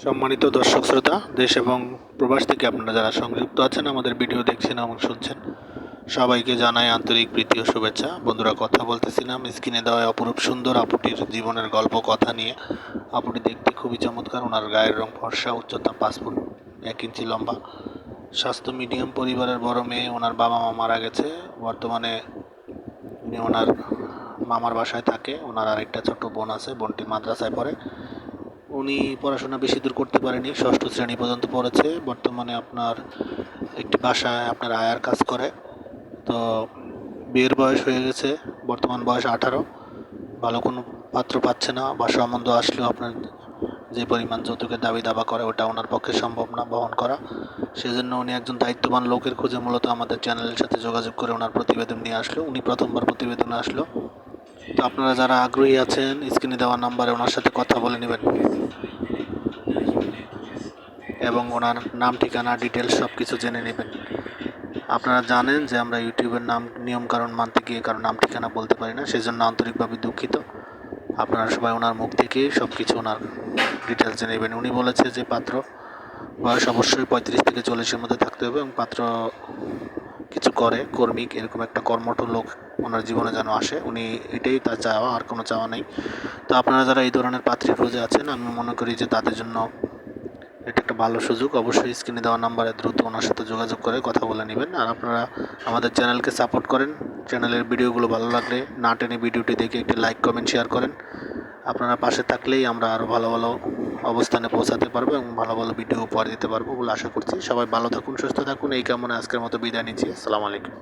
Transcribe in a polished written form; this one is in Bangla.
সম্মানিত দর্শক শ্রোতা, দেশ এবং প্রবাস থেকে আপনারা যারা সংযুক্ত আছেন, আমাদের ভিডিও দেখছেন এবং শুনছেন, সবাইকে জানাই আন্তরিক প্রীতি ও শুভেচ্ছা। বন্ধুরা, কথা বলতেছিলাম স্ক্রিনে দেওয়া অপরূপ সুন্দর আপুটির জীবনের গল্প কথা নিয়ে। আপুটি দেখতে খুবই চমৎকার। ওনার গায়ের রং ফর্সা, উচ্চতা 5 ফুট 1 ইঞ্চি লম্বা, স্বাস্থ্য মিডিয়াম, পরিবারের বড় মেয়ে। ওনার বাবা মা মারা গেছে। বর্তমানে উনি ওনার মামার বাসায় থাকে। ওনার আরেকটা ছোট বোন আছে, বোনটি মাদ্রাসায় পড়ে। উনি পড়াশোনা বেশি দূর করতে পারেনি, 6ষ্ঠ শ্রেণী পর্যন্ত পড়েছে। বর্তমানে আপনার একটি বাসায় আপনার আয়ার কাজ করে। তো বিয়ের বয়স হয়ে গেছে, বর্তমান বয়স 18। ভালো কোনো পাত্র পাচ্ছে না, বা সম্বন্ধ আসলেও আপনার যে পরিমাণ যৌতুকের দাবি দাবা করে ওটা ওনার পক্ষে সম্ভব না বহন করা। সেজন্য উনি একজন দায়িত্ববান লোকের খোঁজে মূলত আমাদের চ্যানেলের সাথে যোগাযোগ করে ওনার প্রতিবেদন নিয়ে আসলো। উনি প্রথমবার প্রতিবেদনে আসলো। তো আপনারা যারা আগ্রহী আছেন, স্ক্রিনে দেওয়া নাম্বারে ওনার সাথে কথা বলে নেবেন এবং ওনার নাম, ঠিকানা, ডিটেলস সব কিছু জেনে নেবেন। আপনারা জানেন যে আমরা ইউটিউবের নিয়মকানুন মানতে গিয়ে কারো নাম ঠিকানা বলতে পারি না, সেজন্য আন্তরিকভাবে দুঃখিত। আপনারা সবাই ওনার মুখ থেকে সব কিছু ওনার ডিটেলস জেনে নেবেন। উনি বলেছে যে পাত্র বয়স অবশ্যই 35 থেকে 40-এর মধ্যে থাকতে হবে এবং পাত্র কিছু করে, কর্মিক, এরকম একটা কর্মঠ লোক ওনার জীবনে যেন আসে। উনি এটাই তার চাওয়া, আর কোনো চাওয়া নেই। তো আপনারা যারা এই ধরনের পাত্রী খুঁজে আছেন, আমি মনে করি যে তাদের জন্য এটা একটা ভালো সুযোগ। অবশ্যই স্ক্রিনে দেওয়া নাম্বারে দ্রুত ওনার সাথে যোগাযোগ করে কথা বলে নেবেন। আর আপনারা আমাদের চ্যানেলকে সাপোর্ট করেন। চ্যানেলের ভিডিওগুলো ভালো লাগলে না টেনে ভিডিওটি দেখে একটি লাইক, কমেন্ট, শেয়ার করেন। আপনারা পাশে থাকলেই আমরা আরও ভালো ভালো অবস্থানে পৌঁছাতে পারবো এবং ভালো ভালো ভিডিও উপহার দিতে পারবো বলে আশা করছি। সবাই ভালো থাকুন, সুস্থ থাকুন, এই কামনা আজকের মতো বিদায় নিচ্ছি। আসসালামু আলাইকুম।